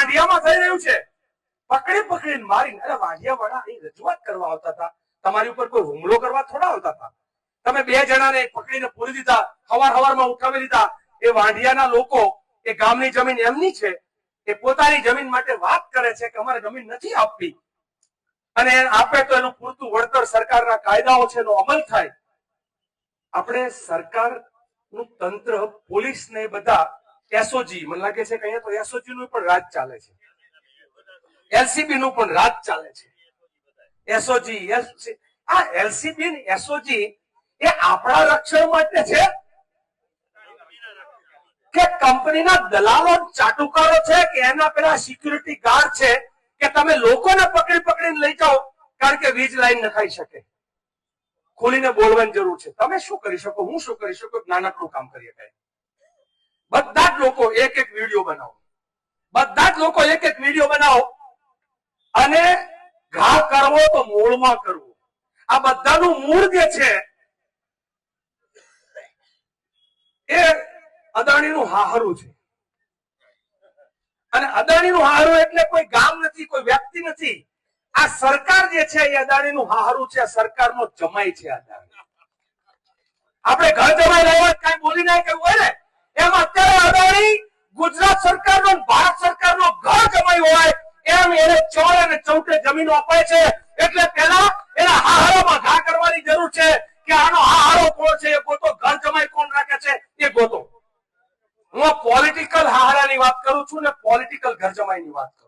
વાંઢિયામાં થઈ રહ્યું છે. પકડી પકડીને મારીને, અરે વાંઢિયા વાળા અહીં રજૂઆત કરવા આવતા હતા, તમારી ઉપર કોઈ હુમલો કરવા થોડા આવતા હતા. તમે 2 જણાને પકડીને પૂરી દીધા, હવારમાં ઉઠાવી લીધા. એ વાંઢિયાના લોકો, એ ગામની જમીન એમની છે, એ પોતાની જમીન માટે વાત કરે છે કે અમારે જમીન નથી આપવી, અને આપે તો એનું પૂરતું વળતર, સરકારના કાયદાઓ છે એનો અમલ થાય. આપણે સરકારનું તંત્ર, પોલીસ ને બધા, એસઓજી, મને લાગે છે કે અહીંયા તો એસઓજી નું પણ રાજ ચાલે છે, એલસીબી નું પણ રાજ ચાલે છે. એસઓજી, આ એલસીબી ને એસઓજી એ આપણા રક્ષણ માટે છે કે કંપનીના દલાલો, ચાટુકારો છે, કે એના પેલા સિક્યુરિટી ગાર્ડ છે કે તમે લોકોને પકડી પકડીને લઈ જાઓ કારણ કે વીજ લાઈન નખાઈ શકે? ખોલીને બોલવાની જરૂર છે. તમે શું કરી શકો, હું શું કરી શકું? નાનકડું કામ કરી શકાય. બધા જ લોકો એક એક વિડીયો બનાવો, બધા જ લોકો એક એક વિડીયો બનાવો, અને ઘા કરવો તો મૂળમાં કરવો. આ બધાનું મૂળ જે છે એ અદાણીનું હાહરું છે. અને અદાણીનું હાહરું એટલે કોઈ ગામ નથી, કોઈ વ્યક્તિ નથી. આ સરકાર જે છે એ અદાણીનું હાહરું છે, સરકારનો જમાઈ છે અદાણી. આપણે ઘર જમાઈ લેવા કઈ બોલી ના કહ્યું હોય ને, એમ અત્યારે અદાણી ગુજરાત સરકારનો, ભારત સરકારનો ઘર જમાઈ હોય એમ એને ચોર અને ચૌટે જમીનો અપાય છે. એટલે પેલા એના હાહારોમાં ઘા કરવાની જરૂર છે કે આનો હાહારો કોણ છે એ ગોતો, ઘર જમાઈ કોણ રાખે છે એ ગોતો. હું પોલિટિકલ હાહારાની વાત કરું છું ને પોલિટિકલ ઘર જમાઈની વાત કરું.